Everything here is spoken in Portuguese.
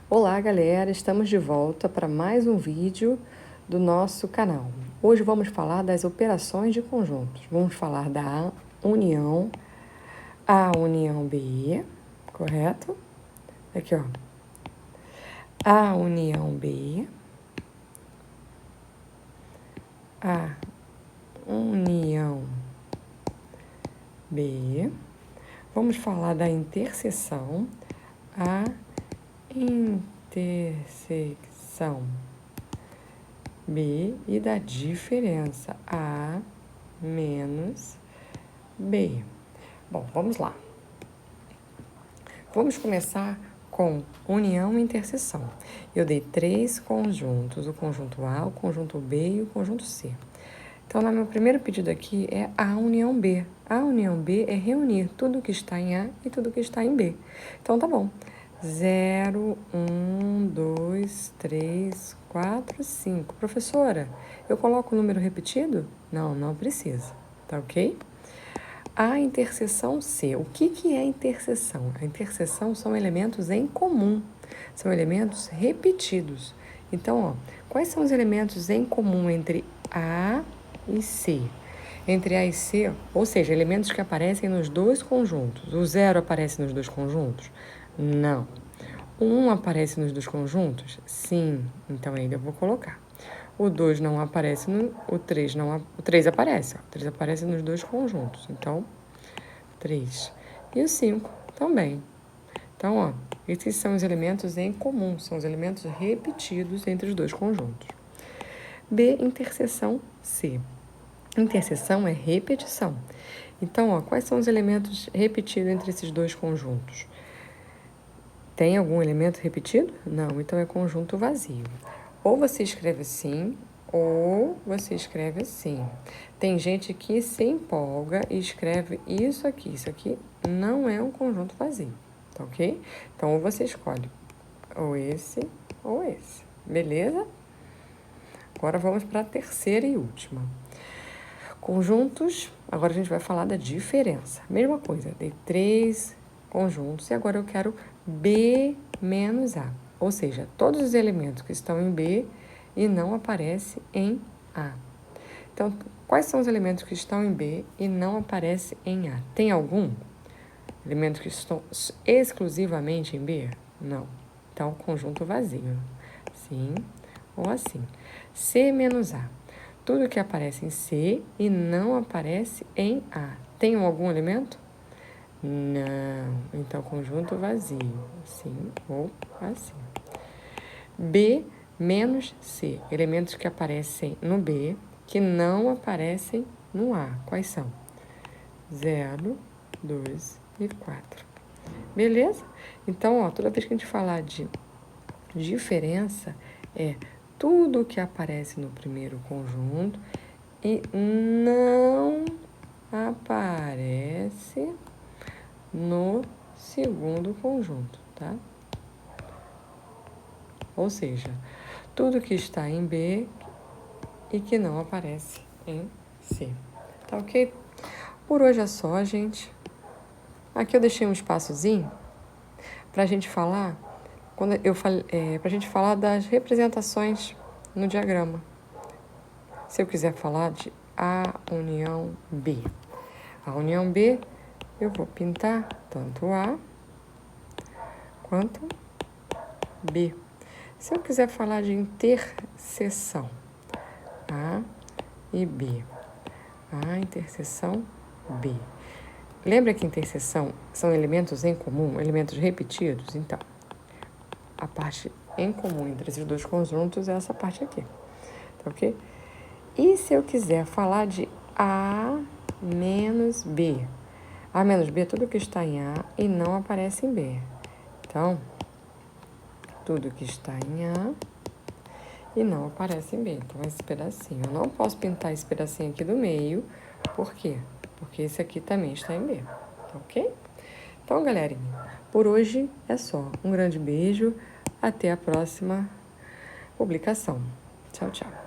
Olá, galera! Estamos de volta para mais um vídeo do nosso canal. Hoje vamos falar das operações de conjuntos. Vamos falar da união, A união B, correto? Aqui, ó. A união B, A união B. Vamos falar da interseção, A intersecção B e da diferença A menos B. Bom, vamos lá. Vamos começar com união e interseção. Eu dei 3 conjuntos, o conjunto A, o conjunto B e o conjunto C. Então, no meu primeiro pedido aqui é A união B. A união B é reunir tudo que está em A e tudo que está em B. Então, tá bom. 0, 1, 2, 3, 4, 5. Professora, eu coloco o número repetido? Não, não precisa. Tá ok? A interseção C. O que é interseção? A interseção são elementos em comum. São elementos repetidos. Então, ó, quais são os elementos em comum entre A e C? Entre A e C, ou seja, elementos que aparecem nos dois conjuntos. O 0 aparece nos dois conjuntos? Não. O 1 aparece nos dois conjuntos? Sim. Então, ainda eu vou colocar. O 2 não aparece, o 3 não, o 3 aparece. Ó. O 3 aparece nos dois conjuntos. Então, 3. E o 5 também. Então, ó, esses são os elementos em comum. São os elementos repetidos entre os dois conjuntos. B, interseção C. Interseção é repetição. Então, ó, quais são os elementos repetidos entre esses dois conjuntos? Tem algum elemento repetido? Não, então é conjunto vazio. Ou você escreve assim, ou você escreve assim. Tem gente que se empolga e escreve isso aqui. Isso aqui não é um conjunto vazio, tá ok? Então, ou você escolhe ou esse, beleza? Agora vamos para a terceira e última. Conjuntos, agora a gente vai falar da diferença. Mesma coisa, dei 3 conjuntos e agora eu quero B menos A. Ou seja, todos os elementos que estão em B e não aparecem em A. Então, quais são os elementos que estão em B e não aparecem em A? Tem algum elemento que estão exclusivamente em B? Não. Então, conjunto vazio. Assim ou assim. C menos A. Tudo que aparece em C e não aparece em A. Tem algum elemento? Não. Então, conjunto vazio. Assim ou assim. B menos C. Elementos que aparecem no B que não aparecem no A. Quais são? 0, 2 e 4. Beleza? Então, ó, toda vez que a gente falar de diferença, é tudo que aparece no primeiro conjunto e não aparece no segundo conjunto, tá? Ou seja, tudo que está em B e que não aparece em C. Tá ok? Por hoje é só, gente. Aqui eu deixei um espaçozinho pra gente falar, pra gente falar das representações no diagrama. Se eu quiser falar de A união B. A união B, eu vou pintar tanto A quanto B. Se eu quiser falar de interseção, A e B. A interseção B. Lembra que interseção são elementos em comum, elementos repetidos? Então, a parte em comum entre esses dois conjuntos é essa parte aqui, tá ok? E se eu quiser falar de A menos B? A menos B é tudo que está em A e não aparece em B. Então, tudo que está em A e não aparece em B. Então, esse pedacinho. Eu não posso pintar esse pedacinho aqui do meio. Por quê? Porque esse aqui também está em B. Tá ok? Então, galerinha, por hoje é só. Um grande beijo. Até a próxima publicação. Tchau, tchau.